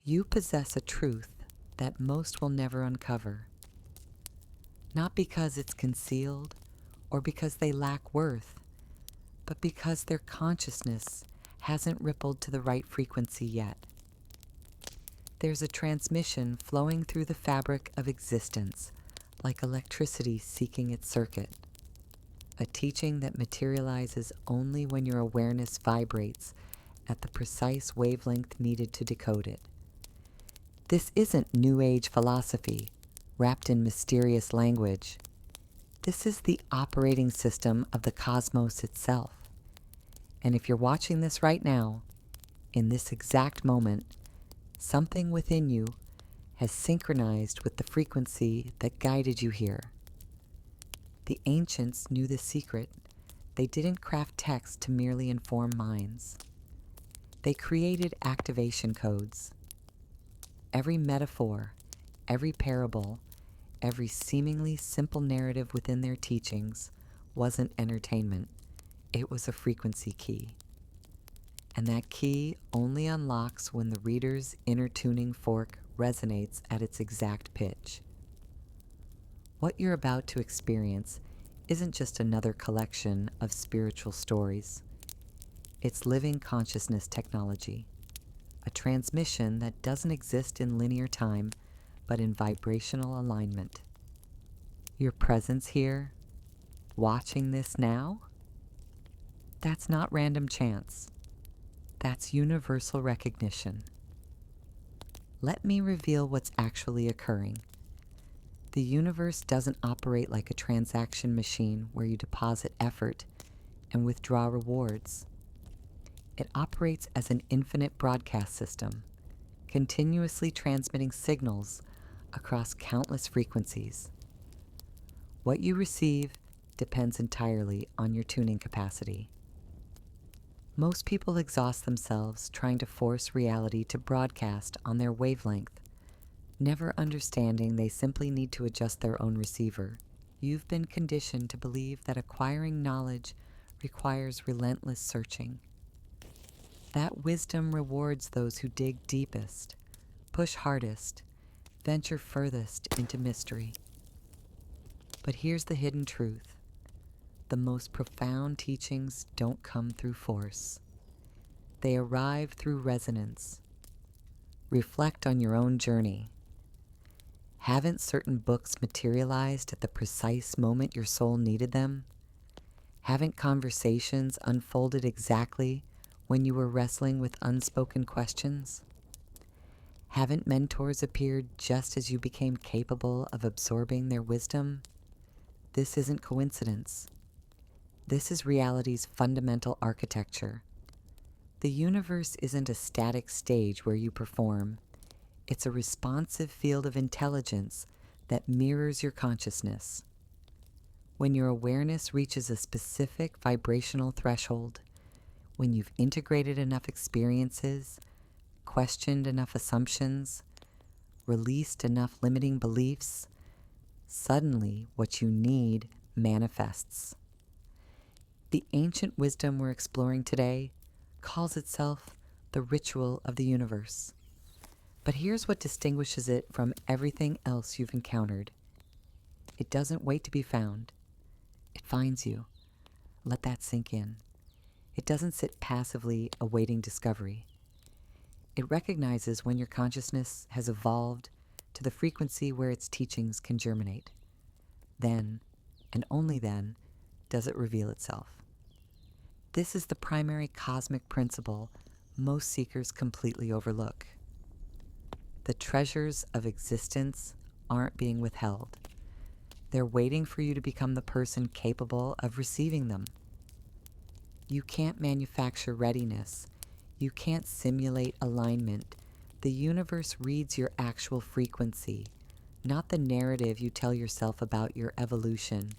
You possess a truth that most will never uncover, not because it's concealed or because they lack worth, but because their consciousness hasn't rippled to the right frequency yet. There's a transmission flowing through the fabric of existence, like electricity seeking its circuit. A teaching that materializes only when your awareness vibrates at the precise wavelength needed to decode it. This isn't New Age philosophy wrapped in mysterious language. This is the operating system of the cosmos itself. And if you're watching this right now, in this exact moment, something within you has synchronized with the frequency that guided you here. The ancients knew the secret. They didn't craft text to merely inform minds. They created activation codes. Every metaphor, every parable, every seemingly simple narrative within their teachings wasn't entertainment. It was a frequency key. And that key only unlocks when the reader's inner tuning fork resonates at its exact pitch. What you're about to experience isn't just another collection of spiritual stories. It's living consciousness technology, a transmission that doesn't exist in linear time, but in vibrational alignment. Your presence here, watching this now, that's not random chance. That's universal recognition. Let me reveal what's actually occurring. The universe doesn't operate like a transaction machine where you deposit effort and withdraw rewards. It operates as an infinite broadcast system, continuously transmitting signals across countless frequencies. What you receive depends entirely on your tuning capacity. Most people exhaust themselves trying to force reality to broadcast on their wavelength, never understanding they simply need to adjust their own receiver. You've been conditioned to believe that acquiring knowledge requires relentless searching. That wisdom rewards those who dig deepest, push hardest, venture furthest into mystery. But here's the hidden truth. The most profound teachings don't come through force. They arrive through resonance. Reflect on your own journey. Haven't certain books materialized at the precise moment your soul needed them? Haven't conversations unfolded exactly when you were wrestling with unspoken questions? Haven't mentors appeared just as you became capable of absorbing their wisdom? This isn't coincidence. This is reality's fundamental architecture. The universe isn't a static stage where you perform. It's a responsive field of intelligence that mirrors your consciousness. When your awareness reaches a specific vibrational threshold, when you've integrated enough experiences, questioned enough assumptions, released enough limiting beliefs, suddenly what you need manifests. The ancient wisdom we're exploring today calls itself the ritual of the universe. But here's what distinguishes it from everything else you've encountered. It doesn't wait to be found. It finds you. Let that sink in. It doesn't sit passively awaiting discovery. It recognizes when your consciousness has evolved to the frequency where its teachings can germinate. Then, and only then, does it reveal itself. This is the primary cosmic principle most seekers completely overlook. The treasures of existence aren't being withheld. They're waiting for you to become the person capable of receiving them. You can't manufacture readiness. You can't simulate alignment. The universe reads your actual frequency, not the narrative you tell yourself about your evolution.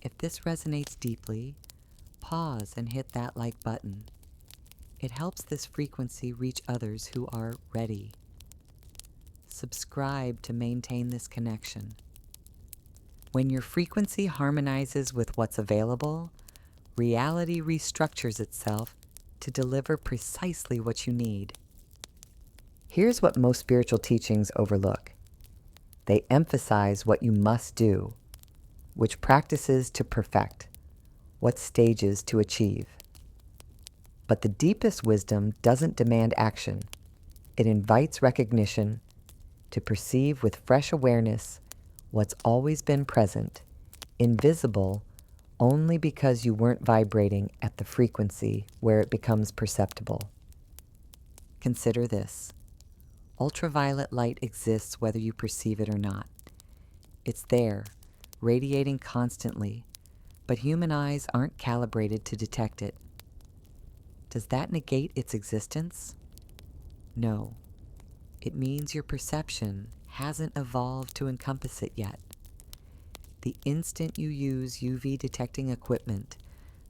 If this resonates deeply, pause and hit that like button. It helps this frequency reach others who are ready. Subscribe to maintain this connection. When your frequency harmonizes with what's available, reality restructures itself to deliver precisely what you need. Here's what most spiritual teachings overlook. They emphasize what you must do, which practices to perfect, what stages to achieve. But the deepest wisdom doesn't demand action. It invites recognition to perceive with fresh awareness what's always been present, invisible only because you weren't vibrating at the frequency where it becomes perceptible. Consider this. Ultraviolet light exists whether you perceive it or not. It's there, radiating constantly, but human eyes aren't calibrated to detect it. Does that negate its existence? No. It means your perception hasn't evolved to encompass it yet. The instant you use UV detecting equipment,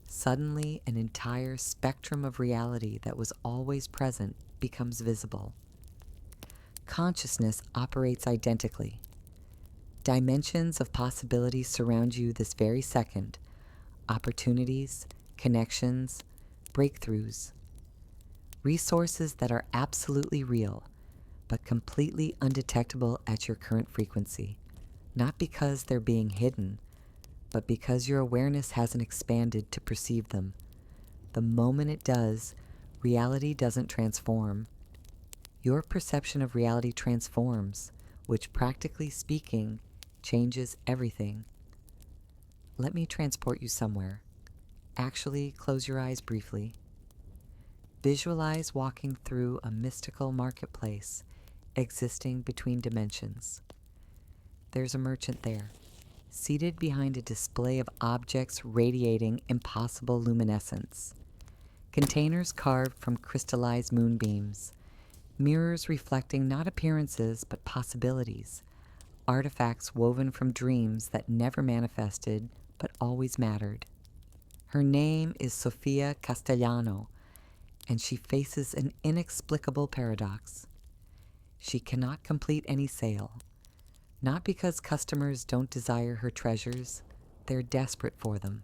suddenly an entire spectrum of reality that was always present becomes visible. Consciousness operates identically. Dimensions of possibilities surround you this very second. Opportunities, connections, breakthroughs. Resources that are absolutely real, but completely undetectable at your current frequency. Not because they're being hidden, but because your awareness hasn't expanded to perceive them. The moment it does, reality doesn't transform. Your perception of reality transforms, which practically speaking, changes everything. Let me transport you somewhere. Actually, close your eyes briefly. Visualize walking through a mystical marketplace existing between dimensions. There's a merchant there, seated behind a display of objects radiating impossible luminescence. Containers carved from crystallized moonbeams, mirrors reflecting not appearances but possibilities, artifacts woven from dreams that never manifested but always mattered. Her name is Sofia Castellano, and she faces an inexplicable paradox. She cannot complete any sale. Not because customers don't desire her treasures, they're desperate for them.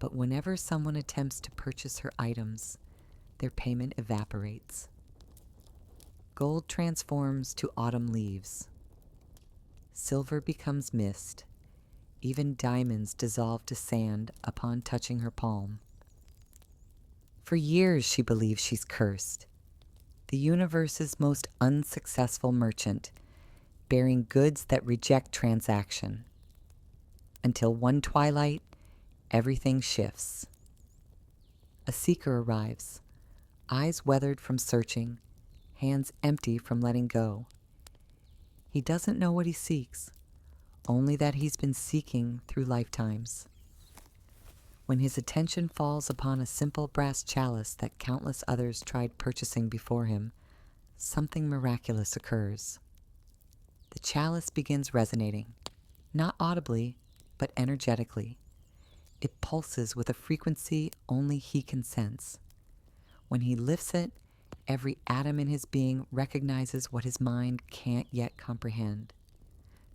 But whenever someone attempts to purchase her items, their payment evaporates. Gold transforms to autumn leaves. Silver becomes mist. Even diamonds dissolve to sand upon touching her palm. For years she believes she's cursed. The universe's most unsuccessful merchant, bearing goods that reject transaction. Until one twilight, everything shifts. A seeker arrives, eyes weathered from searching, hands empty from letting go. He doesn't know what he seeks, only that he's been seeking through lifetimes. When his attention falls upon a simple brass chalice that countless others tried purchasing before him, something miraculous occurs. The chalice begins resonating, not audibly, but energetically. It pulses with a frequency only he can sense. When he lifts it, every atom in his being recognizes what his mind can't yet comprehend.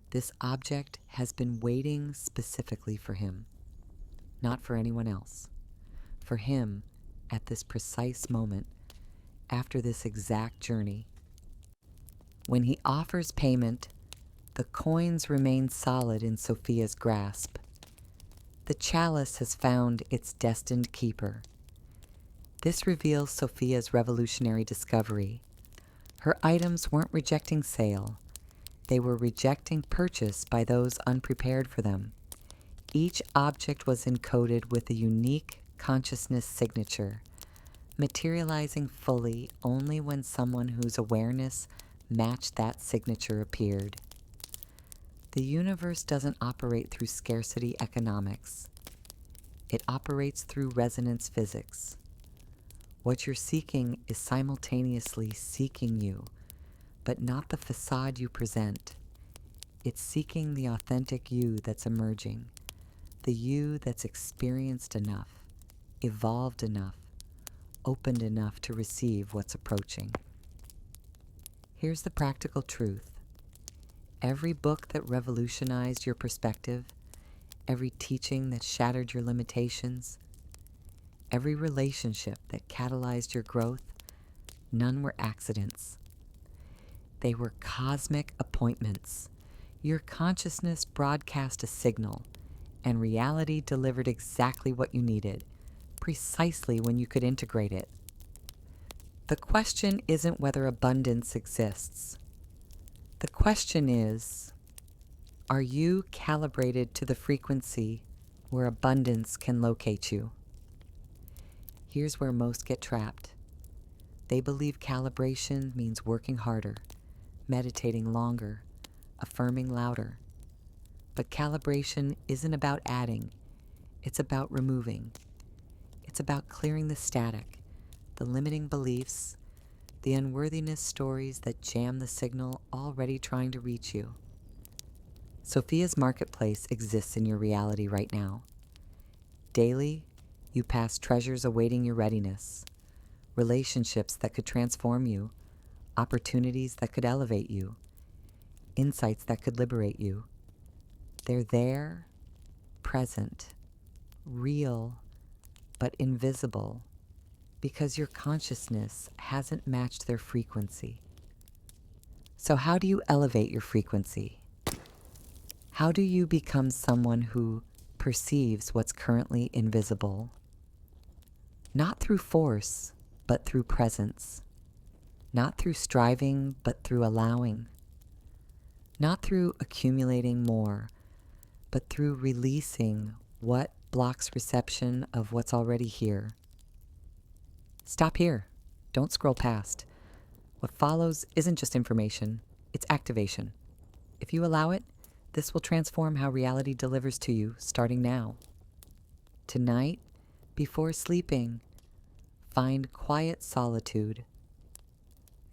This object has been waiting specifically for him, not for anyone else. For him, at this precise moment, after this exact journey. When he offers payment, the coins remain solid in Sophia's grasp. The chalice has found its destined keeper. This reveals Sophia's revolutionary discovery. Her items weren't rejecting sale. They were rejecting purchase by those unprepared for them. Each object was encoded with a unique consciousness signature, materializing fully only when someone whose awareness matched that signature appeared. The universe doesn't operate through scarcity economics. It operates through resonance physics. What you're seeking is simultaneously seeking you, but not the facade you present. It's seeking the authentic you that's emerging, the you that's experienced enough, evolved enough, opened enough to receive what's approaching. Here's the practical truth. Every book that revolutionized your perspective, every teaching that shattered your limitations, every relationship that catalyzed your growth, none were accidents. They were cosmic appointments. Your consciousness broadcast a signal, and reality delivered exactly what you needed, precisely when you could integrate it. The question isn't whether abundance exists. The question is, are you calibrated to the frequency where abundance can locate you? Here's where most get trapped. They believe calibration means working harder, meditating longer, affirming louder. But calibration isn't about adding, it's about removing. It's about clearing the static, the limiting beliefs, the unworthiness stories that jam the signal already trying to reach you. Sophia's Marketplace exists in your reality right now. Daily, you pass treasures awaiting your readiness, relationships that could transform you, opportunities that could elevate you, insights that could liberate you. They're there, present, real, but invisible, because your consciousness hasn't matched their frequency. So how do you elevate your frequency? How do you become someone who perceives what's currently invisible? Not through force, but through presence. Not through striving, but through allowing. Not through accumulating more, but through releasing what blocks reception of what's already here. Stop here. Don't scroll past. What follows isn't just information, it's activation. If you allow it, this will transform how reality delivers to you starting now. Tonight, before sleeping, find quiet solitude,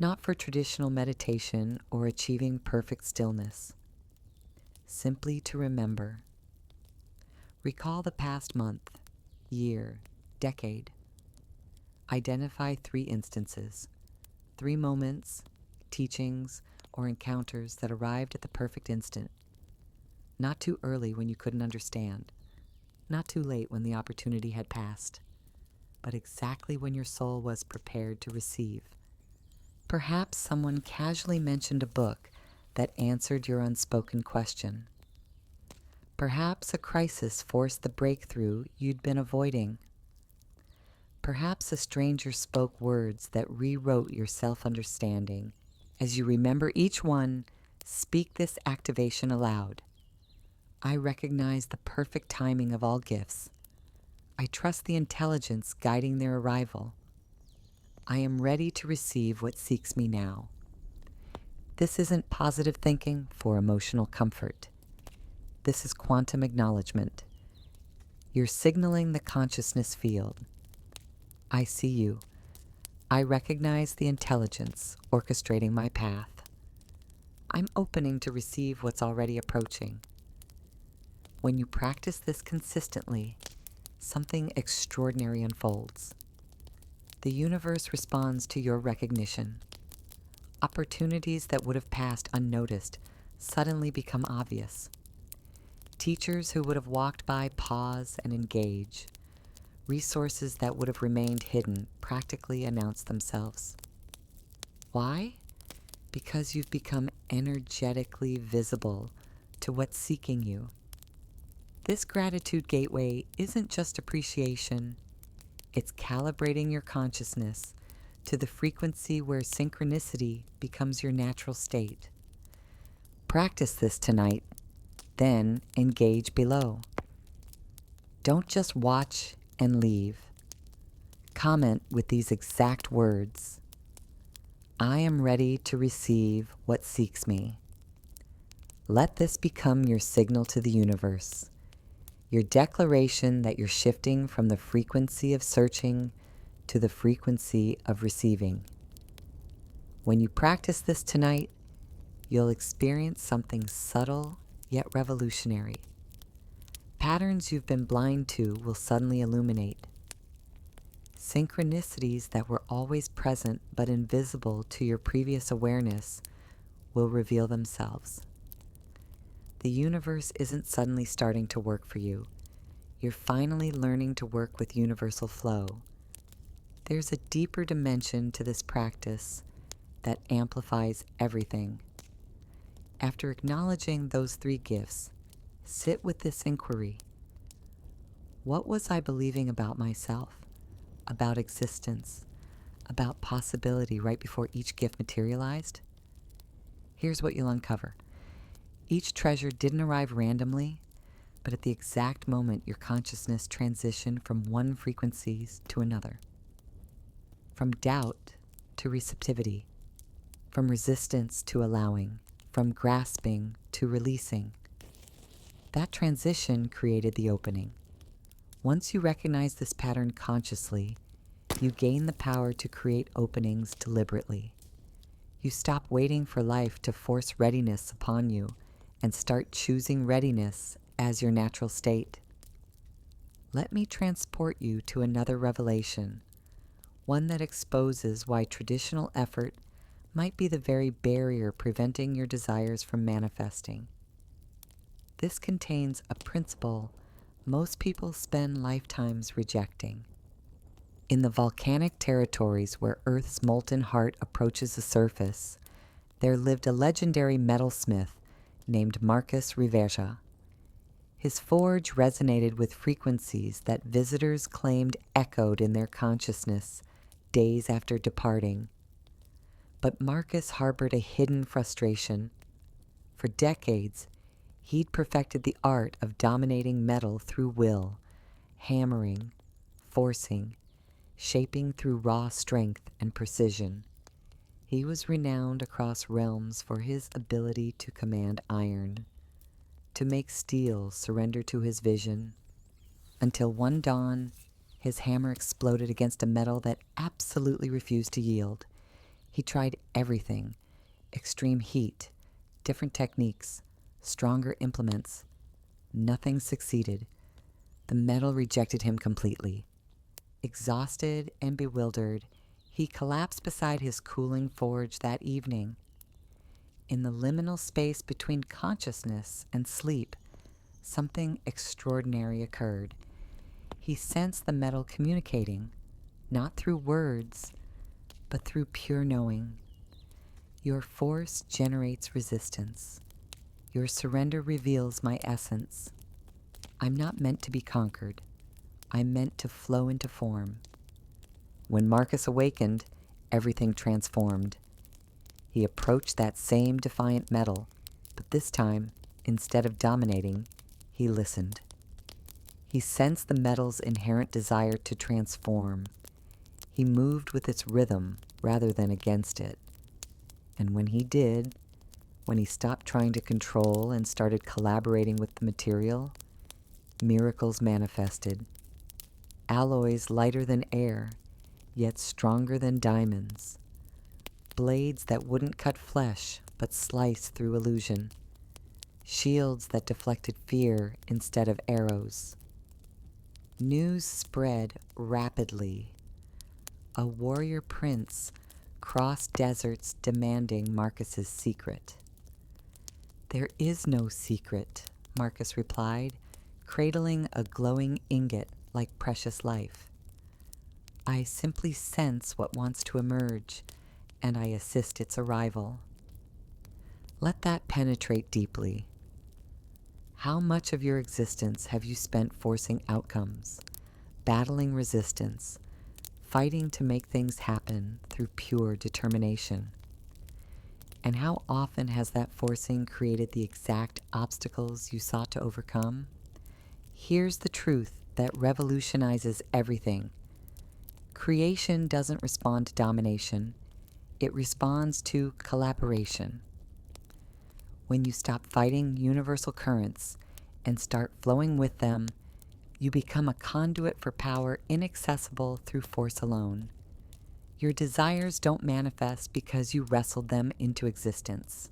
not for traditional meditation or achieving perfect stillness, simply to remember. Recall the past month, year, decade. Identify 3 instances, 3 moments, teachings, or encounters that arrived at the perfect instant. Not too early when you couldn't understand, not too late when the opportunity had passed, but exactly when your soul was prepared to receive. Perhaps someone casually mentioned a book that answered your unspoken question. Perhaps a crisis forced the breakthrough you'd been avoiding. Perhaps a stranger spoke words that rewrote your self-understanding. As you remember each one, speak this activation aloud. I recognize the perfect timing of all gifts. I trust the intelligence guiding their arrival. I am ready to receive what seeks me now. This isn't positive thinking for emotional comfort. This is quantum acknowledgement. You're signaling the consciousness field. I see you. I recognize the intelligence orchestrating my path. I'm opening to receive what's already approaching. When you practice this consistently, something extraordinary unfolds. The universe responds to your recognition. Opportunities that would have passed unnoticed suddenly become obvious. Teachers who would have walked by pause and engage. Resources that would have remained hidden practically announce themselves. Why? Because you've become energetically visible to what's seeking you. This gratitude gateway isn't just appreciation, it's calibrating your consciousness to the frequency where synchronicity becomes your natural state. Practice this tonight, then engage below. Don't just watch and leave. Comment with these exact words. I am ready to receive what seeks me. Let this become your signal to the universe. Your declaration that you're shifting from the frequency of searching to the frequency of receiving. When you practice this tonight, you'll experience something subtle yet revolutionary. Patterns you've been blind to will suddenly illuminate. Synchronicities that were always present but invisible to your previous awareness will reveal themselves. The universe isn't suddenly starting to work for you. You're finally learning to work with universal flow. There's a deeper dimension to this practice, that amplifies everything. After acknowledging those three gifts, sit with this inquiry. What was I believing about myself, about existence, about possibility right before each gift materialized? Here's what you'll uncover. Each treasure didn't arrive randomly, but at the exact moment your consciousness transitioned from one frequency to another. From doubt to receptivity, from resistance to allowing, from grasping to releasing. That transition created the opening. Once you recognize this pattern consciously, you gain the power to create openings deliberately. You stop waiting for life to force readiness upon you and start choosing readiness as your natural state. Let me transport you to another revelation, one that exposes why traditional effort might be the very barrier preventing your desires from manifesting. This contains a principle most people spend lifetimes rejecting. In the volcanic territories where Earth's molten heart approaches the surface, there lived a legendary metalsmith named Marcus Revesha. His forge resonated with frequencies that visitors claimed echoed in their consciousness days after departing. But Marcus harbored a hidden frustration. For decades, he'd perfected the art of dominating metal through will, hammering, forcing, shaping through raw strength and precision. He was renowned across realms for his ability to command iron, to make steel surrender to his vision, until one dawn, his hammer exploded against a metal that absolutely refused to yield. He tried everything: extreme heat, different techniques, stronger implements. Nothing succeeded. The metal rejected him completely. Exhausted and bewildered, he collapsed beside his cooling forge that evening. In the liminal space between consciousness and sleep, something extraordinary occurred. He sensed the metal communicating, not through words, but through pure knowing. Your force generates resistance. Your surrender reveals my essence. I'm not meant to be conquered. I'm meant to flow into form. When Marcus awakened, everything transformed. He approached that same defiant metal, but this time, instead of dominating, he listened. He sensed the metal's inherent desire to transform. He moved with its rhythm rather than against it. And when he did, when he stopped trying to control and started collaborating with the material, miracles manifested. Alloys lighter than air, yet stronger than diamonds. Blades that wouldn't cut flesh, but slice through illusion. Shields that deflected fear instead of arrows. News spread rapidly. A warrior prince crossed deserts demanding Marcus's secret. "There is no secret," Marcus replied, cradling a glowing ingot like precious life. "I simply sense what wants to emerge, and I assist its arrival." Let that penetrate deeply. How much of your existence have you spent forcing outcomes, battling resistance, fighting to make things happen through pure determination? And how often has that forcing created the exact obstacles you sought to overcome? Here's the truth that revolutionizes everything. Creation doesn't respond to domination. It responds to collaboration. When you stop fighting universal currents and start flowing with them, you become a conduit for power inaccessible through force alone. Your desires don't manifest because you wrestled them into existence.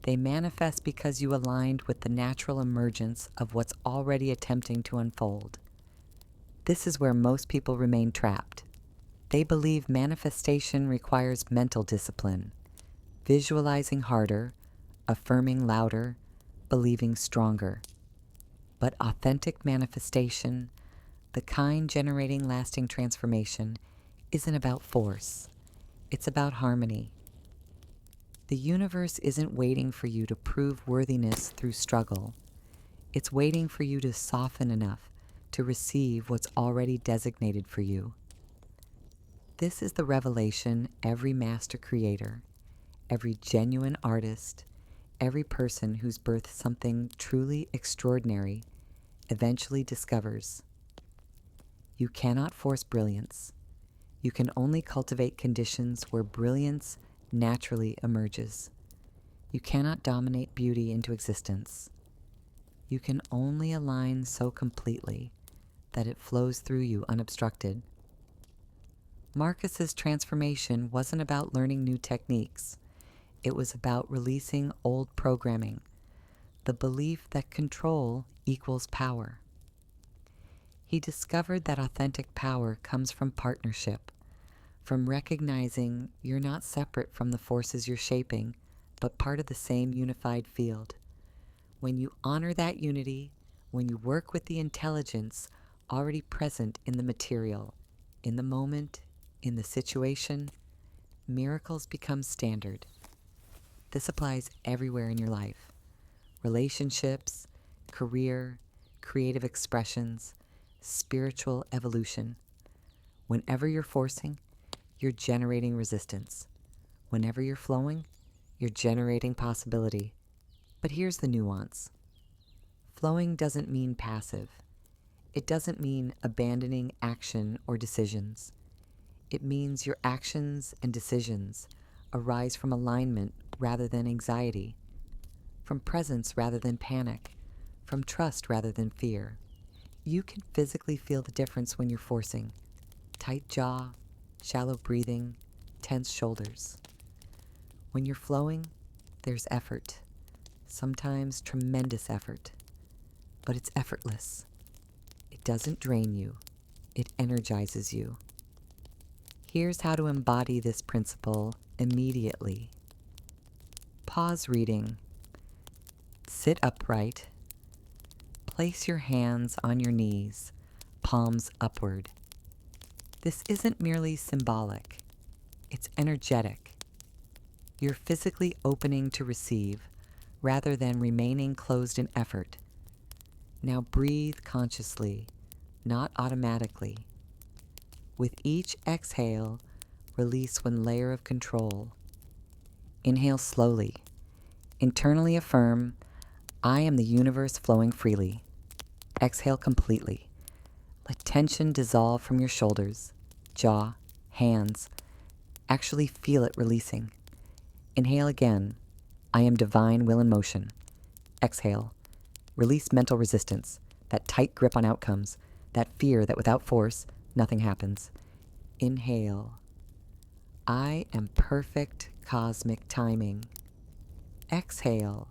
They manifest because you aligned with the natural emergence of what's already attempting to unfold. This is where most people remain trapped. They believe manifestation requires mental discipline, visualizing harder, affirming louder, believing stronger. But authentic manifestation, the kind generating lasting transformation, isn't about force. It's about harmony. The universe isn't waiting for you to prove worthiness through struggle. It's waiting for you to soften enough to receive what's already designated for you. This is the revelation every master creator, every genuine artist, every person who's birthed something truly extraordinary eventually discovers. You cannot force brilliance. You can only cultivate conditions where brilliance naturally emerges. You cannot dominate beauty into existence. You can only align so completely that it flows through you unobstructed. Marcus's transformation wasn't about learning new techniques. It was about releasing old programming, the belief that control equals power. He discovered that authentic power comes from partnership, from recognizing you're not separate from the forces you're shaping, but part of the same unified field. When you honor that unity, when you work with the intelligence already present in the material, in the moment, in the situation, miracles become standard. This applies everywhere in your life. Relationships, career, creative expressions, spiritual evolution. Whenever you're forcing, you're generating resistance. Whenever you're flowing, you're generating possibility. But here's the nuance. Flowing doesn't mean passive. It doesn't mean abandoning action or decisions. It means your actions and decisions arise from alignment rather than anxiety, from presence rather than panic, from trust rather than fear. You can physically feel the difference when you're forcing. Tight jaw, shallow breathing, tense shoulders. When you're flowing, there's effort, sometimes tremendous effort, but it's effortless. It doesn't drain you, it energizes you. Here's how to embody this principle immediately. Pause reading. Sit upright. Place your hands on your knees, palms upward. This isn't merely symbolic, it's energetic. You're physically opening to receive rather than remaining closed in effort. Now breathe consciously, not automatically. With each exhale, release one layer of control. Inhale slowly. Internally affirm, I am the universe flowing freely. Exhale completely. Let tension dissolve from your shoulders, jaw, hands. Actually feel it releasing. Inhale again. I am divine will in motion. Exhale. Release mental resistance, that tight grip on outcomes, that fear that without force, nothing happens. Inhale. I am perfect cosmic timing. Exhale.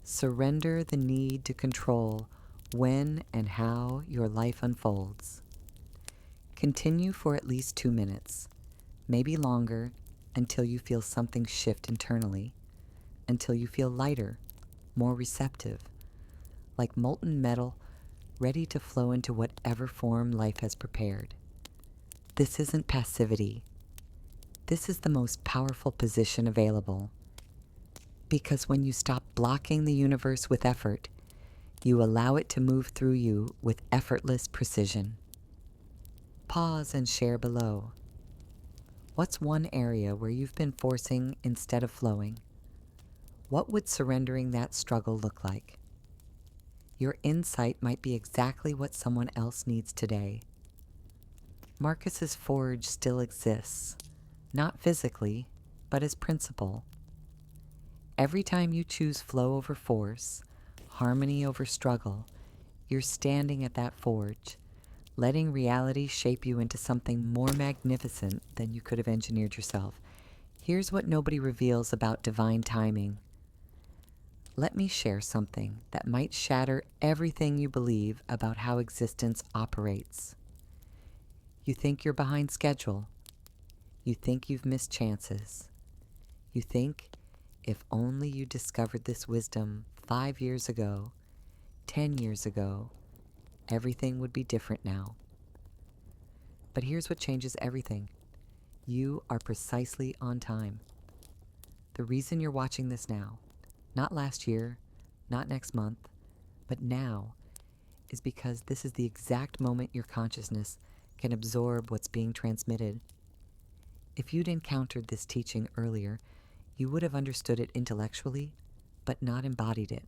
Surrender the need to control when and how your life unfolds. Continue for at least 2 minutes, maybe longer, until you feel something shift internally, until you feel lighter, more receptive, like molten metal ready to flow into whatever form life has prepared. This isn't passivity. This is the most powerful position available. Because when you stop blocking the universe with effort, you allow it to move through you with effortless precision. Pause and share below. What's one area where you've been forcing instead of flowing? What would surrendering that struggle look like? Your insight might be exactly what someone else needs today. Marcus's forge still exists, not physically, but as principle. Every time you choose flow over force, harmony over struggle, you're standing at that forge, letting reality shape you into something more magnificent than you could have engineered yourself. Here's what nobody reveals about divine timing. Let me share something that might shatter everything you believe about how existence operates. You think you're behind schedule. You think you've missed chances. You think if only you discovered this wisdom 5 years ago, 10 years ago, everything would be different now. But here's what changes everything. You are precisely on time. The reason you're watching this now, not last year, not next month, but now, is because this is the exact moment your consciousness can absorb what's being transmitted. If you'd encountered this teaching earlier, you would have understood it intellectually, but not embodied it.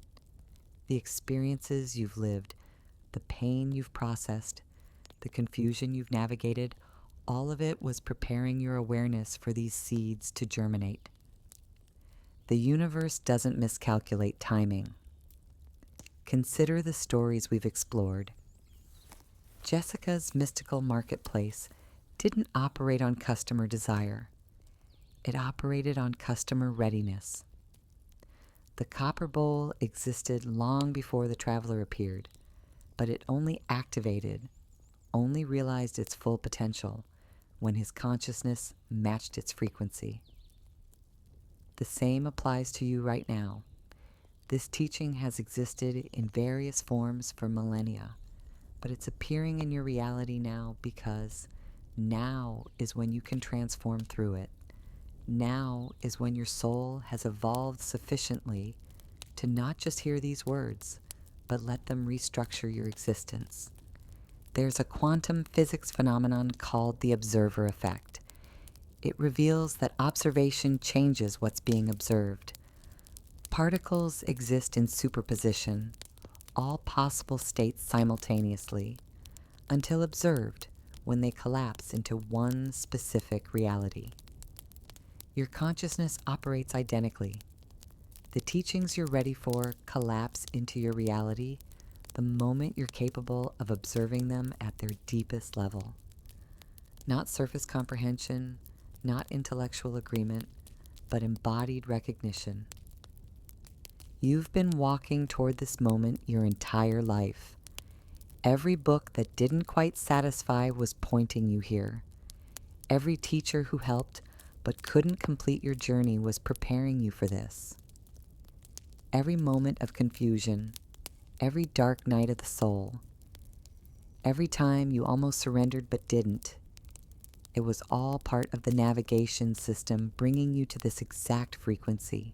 The experiences you've lived, the pain you've processed, the confusion you've navigated, all of it was preparing your awareness for these seeds to germinate. The universe doesn't miscalculate timing. Consider the stories we've explored. Jessica's mystical marketplace didn't operate on customer desire. It operated on customer readiness. The copper bowl existed long before the traveler appeared, but it only activated, only realized its full potential when his consciousness matched its frequency. The same applies to you right now. This teaching has existed in various forms for millennia, but it's appearing in your reality now because now is when you can transform through it. Now is when your soul has evolved sufficiently to not just hear these words, but let them restructure your existence. There's a quantum physics phenomenon called the observer effect. It reveals that observation changes what's being observed. Particles exist in superposition, all possible states simultaneously, until observed when they collapse into one specific reality. Your consciousness operates identically. The teachings you're ready for collapse into your reality the moment you're capable of observing them at their deepest level. Not surface comprehension, not intellectual agreement, but embodied recognition. You've been walking toward this moment your entire life. Every book that didn't quite satisfy was pointing you here. Every teacher who helped but couldn't complete your journey was preparing you for this. Every moment of confusion, every dark night of the soul, every time you almost surrendered but didn't, it was all part of the navigation system bringing you to this exact frequency.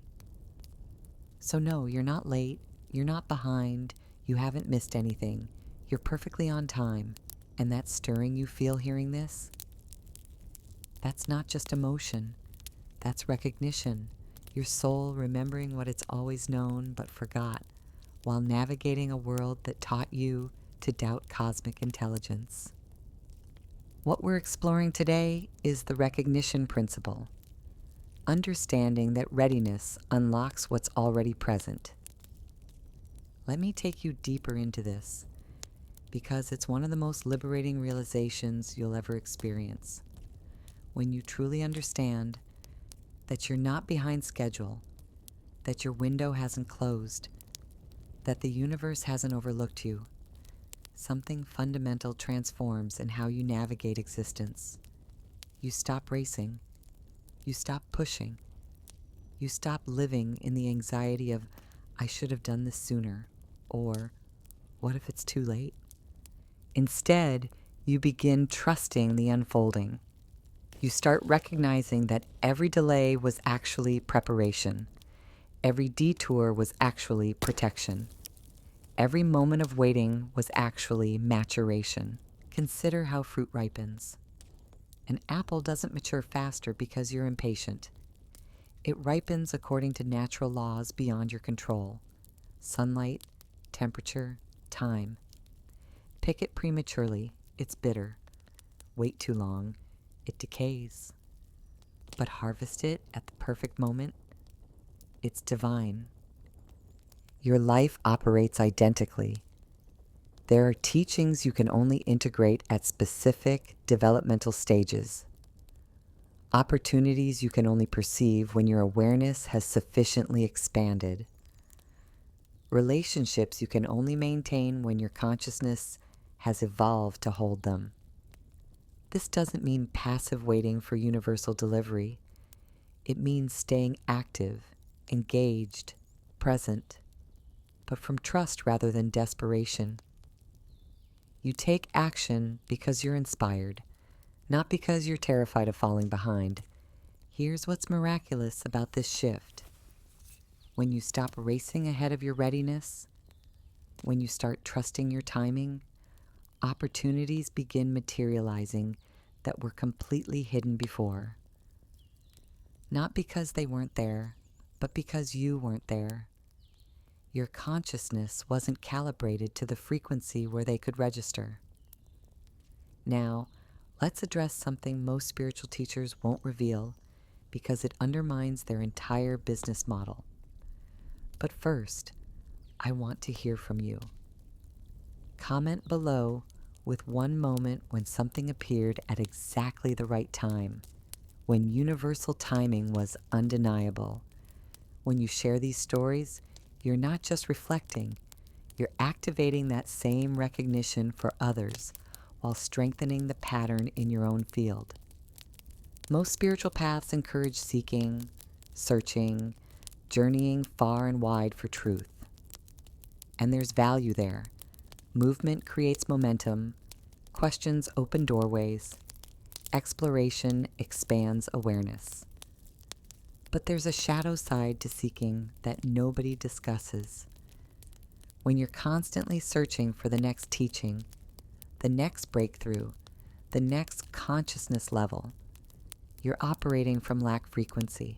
So no, you're not late, you're not behind, you haven't missed anything. You're perfectly on time, and that stirring you feel hearing this, that's not just emotion, that's recognition. Your soul remembering what it's always known but forgot, while navigating a world that taught you to doubt cosmic intelligence. What we're exploring today is the recognition principle, understanding that readiness unlocks what's already present. Let me take you deeper into this, because it's one of the most liberating realizations you'll ever experience. When you truly understand that you're not behind schedule, that your window hasn't closed, that the universe hasn't overlooked you, something fundamental transforms in how you navigate existence. You stop racing. You stop pushing. You stop living in the anxiety of, I should have done this sooner, or what if it's too late? Instead, you begin trusting the unfolding. You start recognizing that every delay was actually preparation. Every detour was actually protection. Every moment of waiting was actually maturation. Consider how fruit ripens. An apple doesn't mature faster because you're impatient. It ripens according to natural laws beyond your control. Sunlight, temperature, time. Pick it prematurely, it's bitter. Wait too long, it decays. But harvest it at the perfect moment, it's divine. Your life operates identically. There are teachings you can only integrate at specific developmental stages. Opportunities you can only perceive when your awareness has sufficiently expanded. Relationships you can only maintain when your consciousness has evolved to hold them. This doesn't mean passive waiting for universal delivery. It means staying active, engaged, present, but from trust rather than desperation. You take action because you're inspired, not because you're terrified of falling behind. Here's what's miraculous about this shift. When you stop racing ahead of your readiness, when you start trusting your timing, opportunities begin materializing that were completely hidden before. Not because they weren't there, but because you weren't there. Your consciousness wasn't calibrated to the frequency where they could register. Now, let's address something most spiritual teachers won't reveal because it undermines their entire business model. But first, I want to hear from you. Comment below with one moment when something appeared at exactly the right time, when universal timing was undeniable. When you share these stories, you're not just reflecting, you're activating that same recognition for others while strengthening the pattern in your own field. Most spiritual paths encourage seeking, searching, journeying far and wide for truth. And there's value there. Movement creates momentum, questions open doorways, exploration expands awareness. But there's a shadow side to seeking that nobody discusses. When you're constantly searching for the next teaching, the next breakthrough, the next consciousness level, you're operating from lack frequency.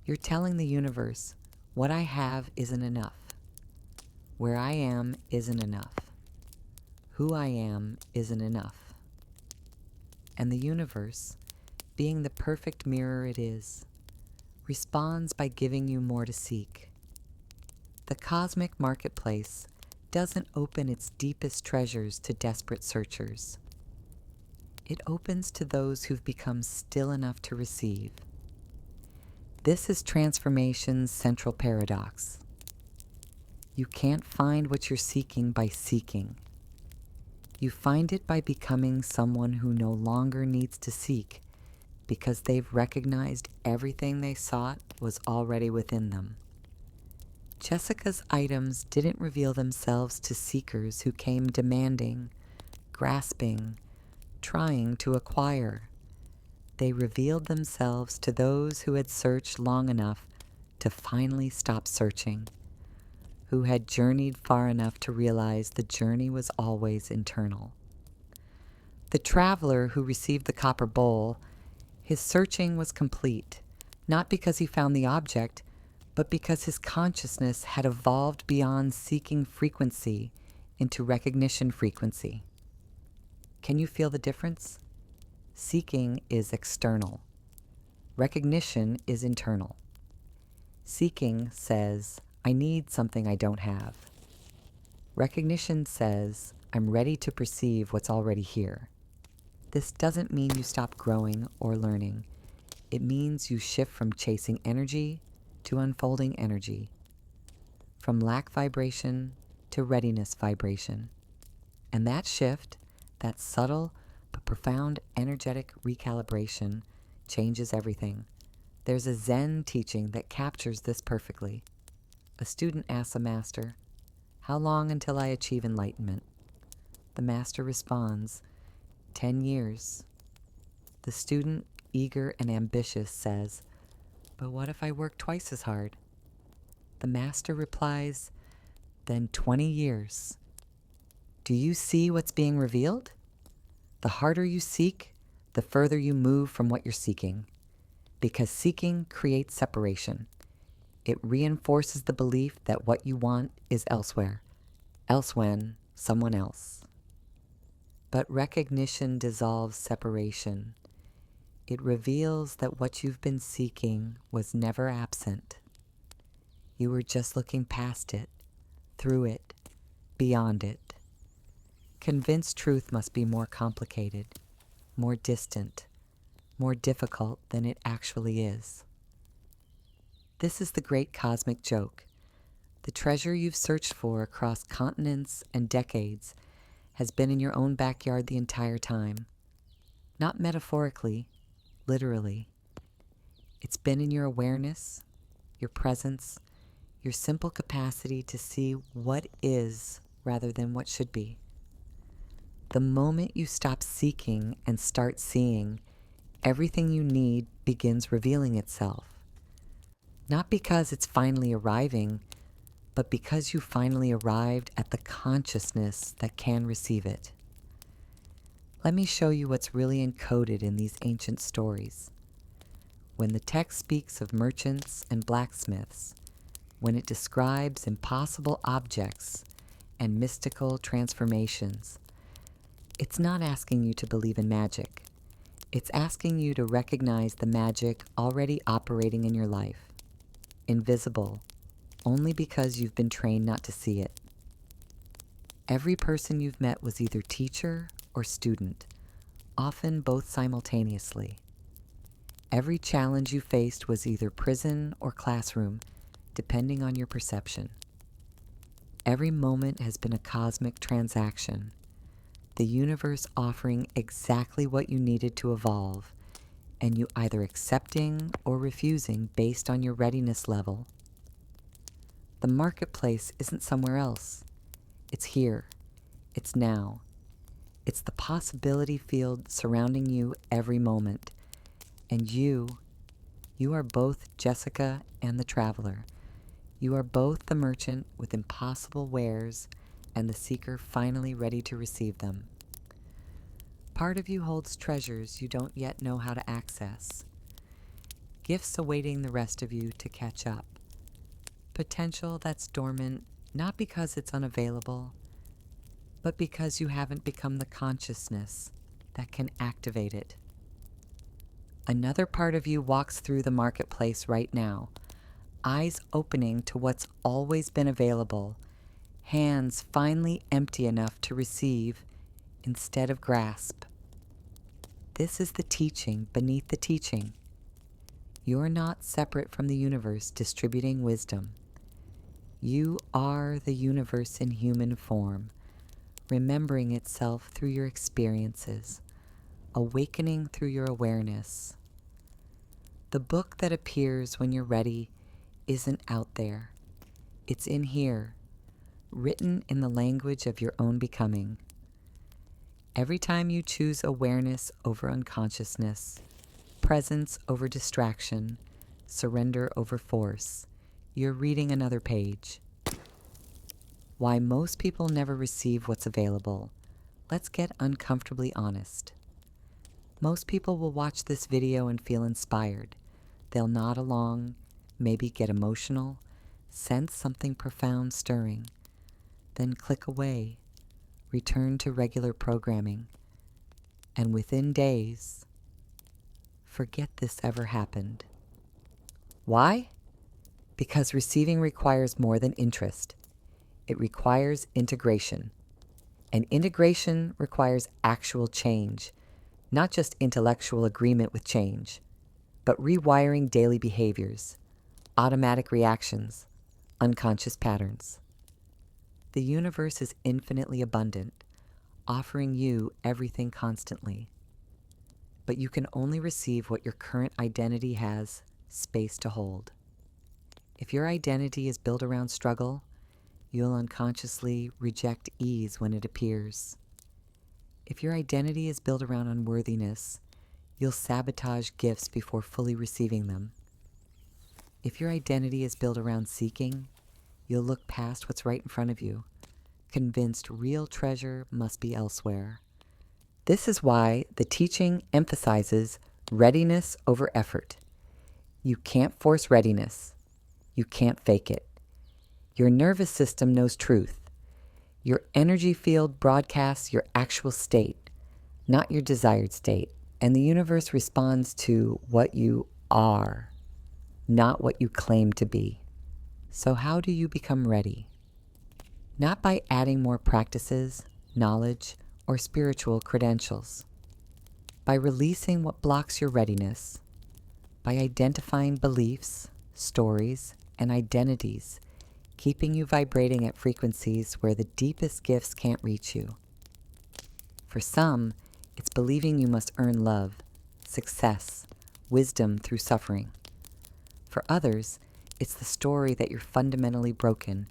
You're telling the universe, what I have isn't enough. Where I am isn't enough. Who I am isn't enough. And the universe, being the perfect mirror it is, responds by giving you more to seek. The cosmic marketplace doesn't open its deepest treasures to desperate searchers. It opens to those who've become still enough to receive. This is transformation's central paradox. You can't find what you're seeking by seeking. You find it by becoming someone who no longer needs to seek because they've recognized everything they sought was already within them. Jessica's items didn't reveal themselves to seekers who came demanding, grasping, trying to acquire. They revealed themselves to those who had searched long enough to finally stop searching, who had journeyed far enough to realize the journey was always internal. The traveler who received the copper bowl, his searching was complete, not because he found the object, but because his consciousness had evolved beyond seeking frequency into recognition frequency. Can you feel the difference? Seeking is external. Recognition is internal. Seeking says, I need something I don't have. Recognition says, I'm ready to perceive what's already here. This doesn't mean you stop growing or learning. It means you shift from chasing energy to unfolding energy, from lack vibration to readiness vibration. And that shift, that subtle but profound energetic recalibration, changes everything. There's a Zen teaching that captures this perfectly. A student asks a master, "How long until I achieve enlightenment?" The master responds, 10 years. The student, eager and ambitious, says, "But what if I work twice as hard?" The master replies, "Then 20 years. Do you see what's being revealed? The harder you seek, the further you move from what you're seeking. Because seeking creates separation. It reinforces the belief that what you want is elsewhere, elsewhen, someone else. But recognition dissolves separation. It reveals that what you've been seeking was never absent. You were just looking past it, through it, beyond it. Convinced truth must be more complicated, more distant, more difficult than it actually is. This is the great cosmic joke. The treasure you've searched for across continents and decades has been in your own backyard the entire time. Not metaphorically, literally. It's been in your awareness, your presence, your simple capacity to see what is rather than what should be. The moment you stop seeking and start seeing, everything you need begins revealing itself. Not because it's finally arriving, but because you finally arrived at the consciousness that can receive it. Let me show you what's really encoded in these ancient stories. When the text speaks of merchants and blacksmiths, when it describes impossible objects and mystical transformations, it's not asking you to believe in magic. It's asking you to recognize the magic already operating in your life, invisible, only because you've been trained not to see it. Every person you've met was either teacher or student, often both simultaneously. Every challenge you faced was either prison or classroom, depending on your perception. Every moment has been a cosmic transaction, the universe offering exactly what you needed to evolve, and you either accepting or refusing based on your readiness level. The marketplace isn't somewhere else. It's here. It's now. It's the possibility field surrounding you every moment. And you are both Jessica and the traveler. You are both the merchant with impossible wares and the seeker finally ready to receive them. Part of you holds treasures you don't yet know how to access. Gifts awaiting the rest of you to catch up. Potential that's dormant not because it's unavailable, but because you haven't become the consciousness that can activate it. Another part of you walks through the marketplace right now, eyes opening to what's always been available, hands finally empty enough to receive instead of grasp. This is the teaching beneath the teaching. You're not separate from the universe distributing wisdom. You are the universe in human form, remembering itself through your experiences, awakening through your awareness. The book that appears when you're ready isn't out there. It's in here, written in the language of your own becoming. Every time you choose awareness over unconsciousness, presence over distraction, surrender over force, you're reading another page. Why most people never receive what's available. Let's get uncomfortably honest. Most people will watch this video and feel inspired. They'll nod along, maybe get emotional, sense something profound stirring, then click away, return to regular programming, and within days, forget this ever happened. Why? Because receiving requires more than interest. It requires integration. And integration requires actual change, not just intellectual agreement with change, but rewiring daily behaviors, automatic reactions, unconscious patterns. The universe is infinitely abundant, offering you everything constantly. But you can only receive what your current identity has space to hold. If your identity is built around struggle, you'll unconsciously reject ease when it appears. If your identity is built around unworthiness, you'll sabotage gifts before fully receiving them. If your identity is built around seeking, you'll look past what's right in front of you, convinced real treasure must be elsewhere. This is why the teaching emphasizes readiness over effort. You can't force readiness. You can't fake it. Your nervous system knows truth. Your energy field broadcasts your actual state, not your desired state. And the universe responds to what you are, not what you claim to be. So how do you become ready? Not by adding more practices, knowledge, or spiritual credentials. By releasing what blocks your readiness. By identifying beliefs, stories, and identities, keeping you vibrating at frequencies where the deepest gifts can't reach you. For some, it's believing you must earn love, success, wisdom through suffering. For others, it's the story that you're fundamentally broken,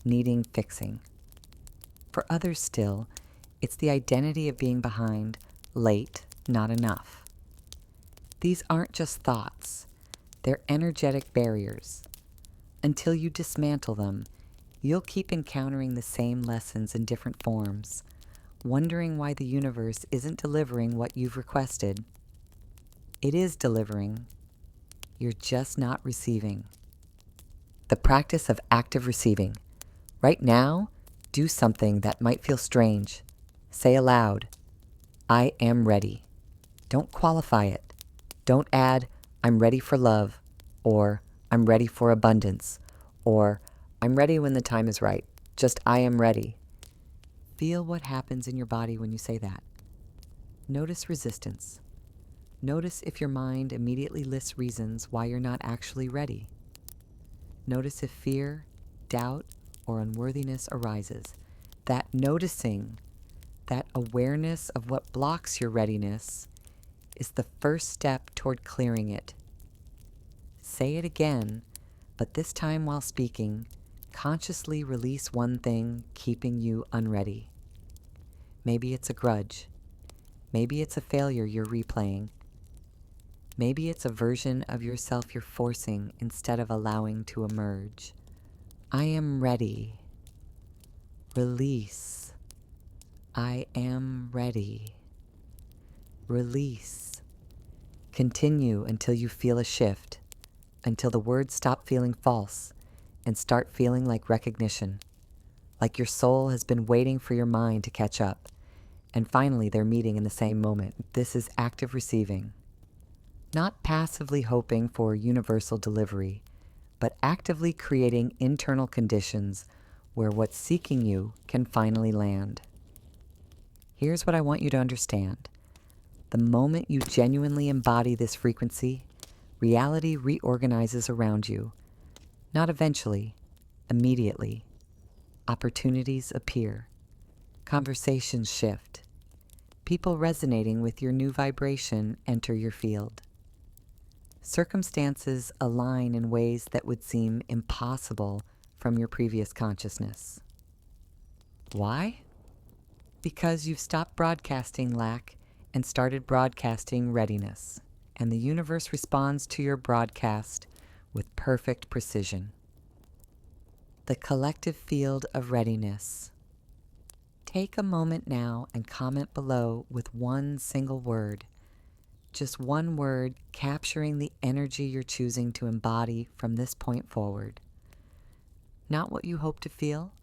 needing fixing. For others still, it's the identity of being behind, late, not enough. These aren't just thoughts, they're energetic barriers. Until you dismantle them, you'll keep encountering the same lessons in different forms, wondering why the universe isn't delivering what you've requested. It is delivering. You're just not receiving. The practice of active receiving. Right now, do something that might feel strange. Say aloud, I am ready. Don't qualify it. Don't add, I'm ready for love, or I'm ready for abundance, or I'm ready when the time is right. Just, I am ready. Feel what happens in your body when you say that. Notice resistance. Notice if your mind immediately lists reasons why you're not actually ready. Notice if fear, doubt, or unworthiness arises. That noticing, that awareness of what blocks your readiness, is the first step toward clearing it. Say it again, but this time while speaking, consciously release one thing keeping you unready. Maybe it's a grudge. Maybe it's a failure you're replaying. Maybe it's a version of yourself you're forcing instead of allowing to emerge. I am ready. Release. I am ready. Release. Continue until you feel a shift, until the words stop feeling false and start feeling like recognition, like your soul has been waiting for your mind to catch up, and finally they're meeting in the same moment. This is active receiving. Not passively hoping for universal delivery, but actively creating internal conditions where what's seeking you can finally land. Here's what I want you to understand. The moment you genuinely embody this frequency, reality reorganizes around you. Not eventually, immediately. Opportunities appear. Conversations shift. People resonating with your new vibration enter your field. Circumstances align in ways that would seem impossible from your previous consciousness. Why? Because you've stopped broadcasting lack and started broadcasting readiness, and the universe responds to your broadcast with perfect precision. The collective field of readiness. Take a moment now and comment below with one single word. Just one word capturing the energy you're choosing to embody from this point forward. Not what you hope to feel,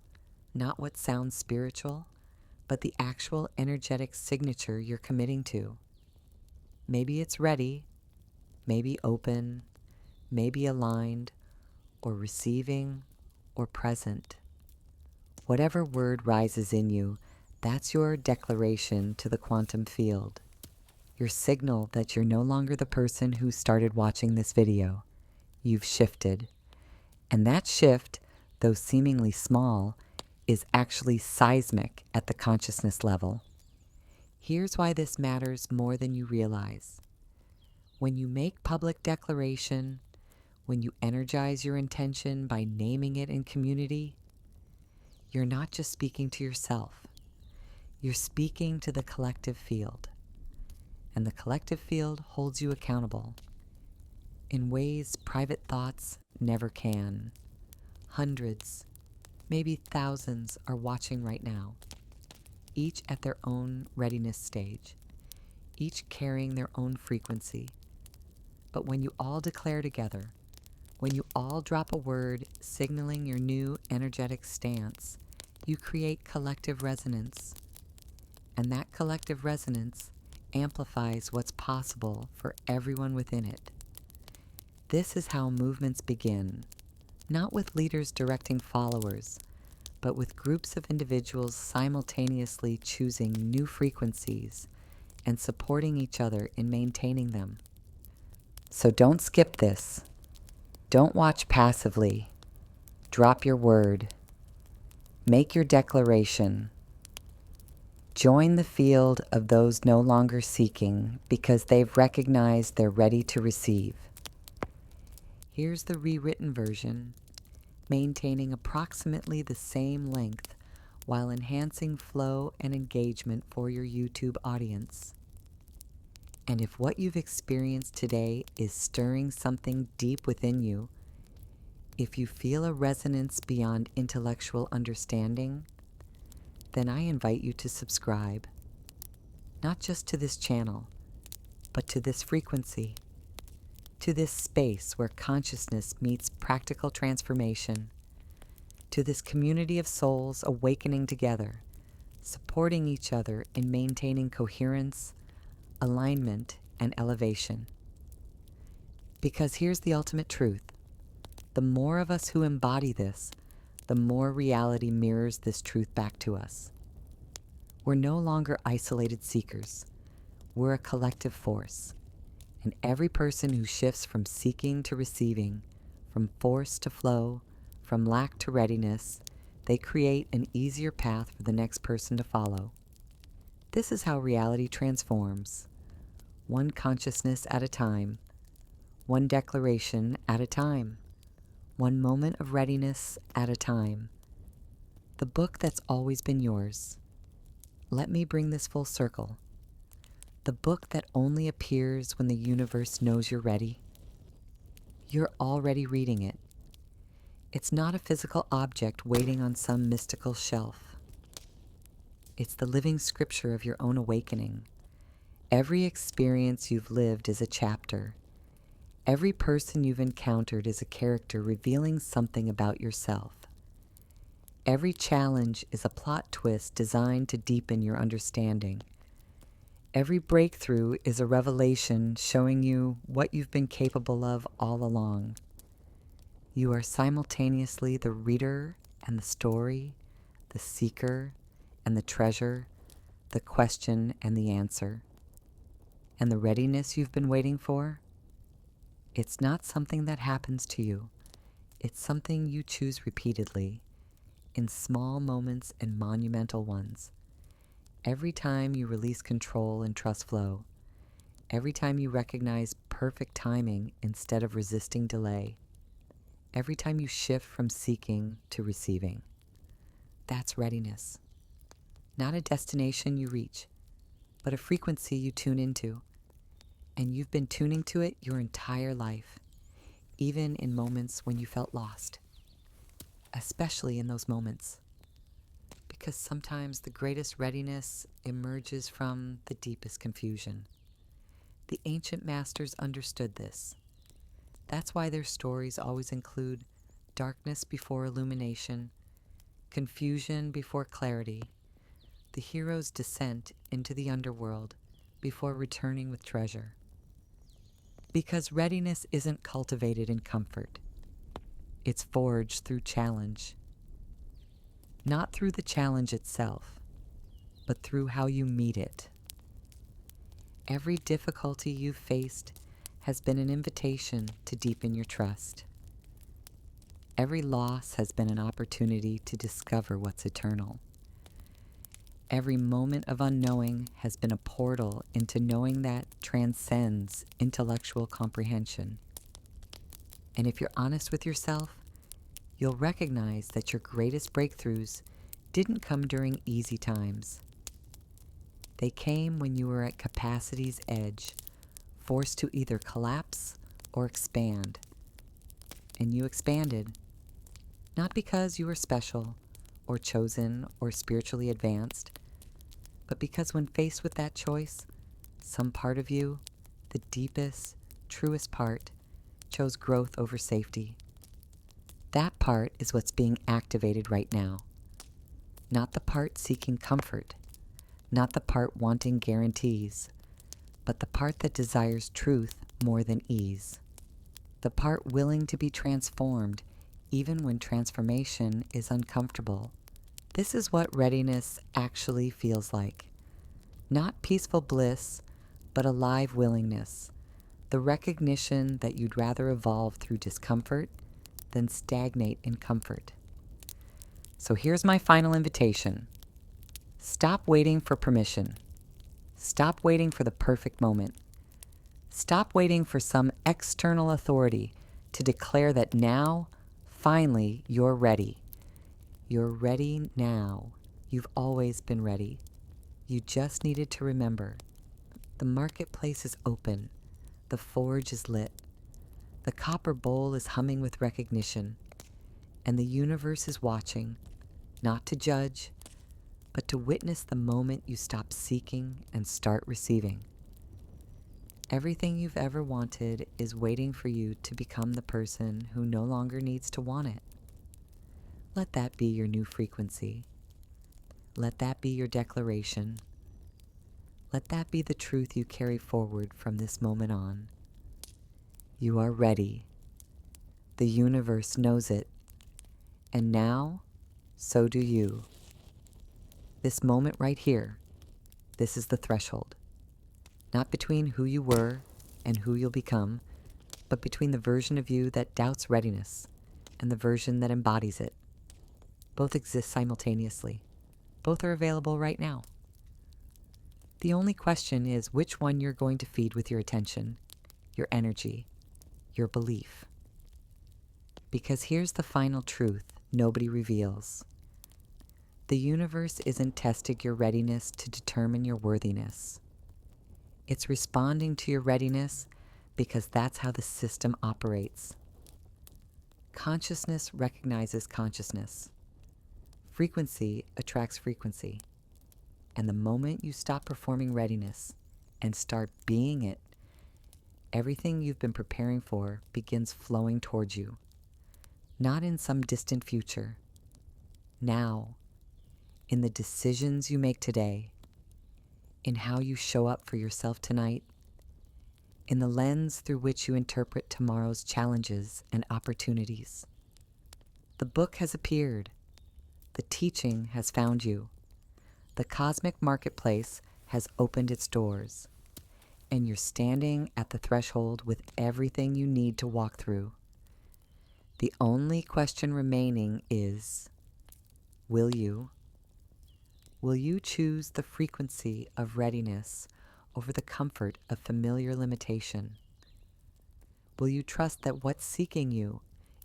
not what sounds spiritual, but the actual energetic signature you're committing to. Maybe it's ready, maybe open, maybe aligned, or receiving, or present. Whatever word rises in you, that's your declaration to the quantum field. Your signal that you're no longer the person who started watching this video. You've shifted. And that shift, though seemingly small, is actually seismic at the consciousness level. Here's why this matters more than you realize. When you make public declaration, when you energize your intention by naming it in community, you're not just speaking to yourself. You're speaking to the collective field. And the collective field holds you accountable in ways private thoughts never can. Hundreds, maybe thousands are watching right now, each at their own readiness stage, each carrying their own frequency. But when you all declare together, when you all drop a word signaling your new energetic stance, you create collective resonance. And that collective resonance amplifies what's possible for everyone within it. This is how movements begin, not with leaders directing followers, but with groups of individuals simultaneously choosing new frequencies and supporting each other in maintaining them. So don't skip this. Don't watch passively. Drop your word. Make your declaration. Join the field of those no longer seeking because they've recognized they're ready to receive. Here's the rewritten version, maintaining approximately the same length while enhancing flow and engagement for your YouTube audience. And if what you've experienced today is stirring something deep within you, if you feel a resonance beyond intellectual understanding, then I invite you to subscribe, not just to this channel, but to this frequency, to this space where consciousness meets practical transformation, to this community of souls awakening together, supporting each other in maintaining coherence, alignment, and elevation. Because here's the ultimate truth. The more of us who embody this, the more reality mirrors this truth back to us. We're no longer isolated seekers. We're a collective force. And every person who shifts from seeking to receiving, from force to flow, from lack to readiness, they create an easier path for the next person to follow. This is how reality transforms, one consciousness at a time, one declaration at a time, one moment of readiness at a time. The book that's always been yours. Let me bring this full circle. The book that only appears when the universe knows you're ready. You're already reading it. It's not a physical object waiting on some mystical shelf. It's the living scripture of your own awakening. Every experience you've lived is a chapter. Every person you've encountered is a character revealing something about yourself. Every challenge is a plot twist designed to deepen your understanding. Every breakthrough is a revelation showing you what you've been capable of all along. You are simultaneously the reader and the story, the seeker and the treasure, the question and the answer. And the readiness you've been waiting for? It's not something that happens to you. It's something you choose repeatedly, in small moments and monumental ones. Every time you release control and trust flow, every time you recognize perfect timing instead of resisting delay, every time you shift from seeking to receiving. That's readiness. Not a destination you reach, but a frequency you tune into. And you've been tuning to it your entire life, even in moments when you felt lost. Especially in those moments. Because sometimes the greatest readiness emerges from the deepest confusion. The ancient masters understood this. That's why their stories always include darkness before illumination, confusion before clarity, the hero's descent into the underworld before returning with treasure. Because readiness isn't cultivated in comfort. It's forged through challenge. Not through the challenge itself, but through how you meet it. Every difficulty you've faced has been an invitation to deepen your trust. Every loss has been an opportunity to discover what's eternal. Every moment of unknowing has been a portal into knowing that transcends intellectual comprehension. And if you're honest with yourself, you'll recognize that your greatest breakthroughs didn't come during easy times. They came when you were at capacity's edge, forced to either collapse or expand. And you expanded, not because you were special or chosen or spiritually advanced, but because when faced with that choice, some part of you, the deepest, truest part, chose growth over safety. That part is what's being activated right now. Not the part seeking comfort, not the part wanting guarantees, but the part that desires truth more than ease. The part willing to be transformed even when transformation is uncomfortable. This is what readiness actually feels like. Not peaceful bliss, but a live willingness. The recognition that you'd rather evolve through discomfort than stagnate in comfort. So here's my final invitation. Stop waiting for permission. Stop waiting for the perfect moment. Stop waiting for some external authority to declare that now, finally, you're ready. You're ready now. You've always been ready. You just needed to remember. The marketplace is open. The forge is lit. The copper bowl is humming with recognition. And the universe is watching, not to judge, but to witness the moment you stop seeking and start receiving. Everything you've ever wanted is waiting for you to become the person who no longer needs to want it. Let that be your new frequency. Let that be your declaration. Let that be the truth you carry forward from this moment on. You are ready. The universe knows it. And now, so do you. This moment right here, this is the threshold. Not between who you were and who you'll become, but between the version of you that doubts readiness and the version that embodies it. Both exist simultaneously. Both are available right now. The only question is which one you're going to feed with your attention, your energy, your belief. Because here's the final truth nobody reveals. The universe isn't testing your readiness to determine your worthiness. It's responding to your readiness because that's how the system operates. Consciousness recognizes consciousness. Frequency attracts frequency. And the moment you stop performing readiness and start being it, everything you've been preparing for begins flowing towards you. Not in some distant future. Now, in the decisions you make today, in how you show up for yourself tonight, in the lens through which you interpret tomorrow's challenges and opportunities. The book has appeared. The teaching has found you. The cosmic marketplace has opened its doors, and you're standing at the threshold with everything you need to walk through. The only question remaining is, will you? Will you choose the frequency of readiness over the comfort of familiar limitation? Will you trust that what's seeking you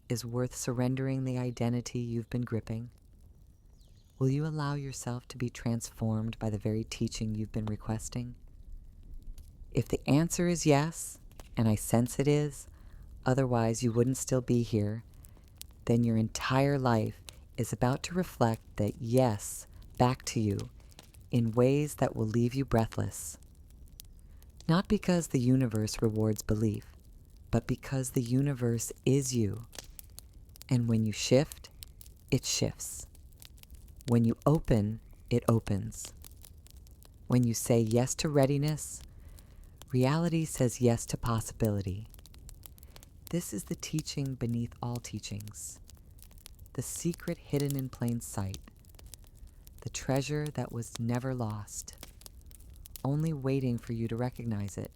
is worth surrendering the identity you've been gripping? Will you allow yourself to be transformed by the very teaching you've been requesting? If the answer is yes, and I sense it is, otherwise you wouldn't still be here, then your entire life is about to reflect that yes back to you in ways that will leave you breathless. Not because the universe rewards belief, but because the universe is you. And when you shift, it shifts. When you open, it opens. When you say yes to readiness, reality says yes to possibility. This is the teaching beneath all teachings, the secret hidden in plain sight, the treasure that was never lost, only waiting for you to recognize it.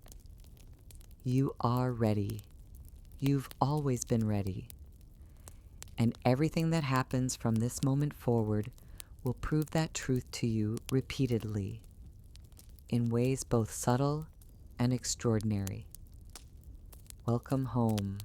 You are ready. You've always been ready. And everything that happens from this moment forward will prove that truth to you repeatedly, in ways both subtle and extraordinary. Welcome home.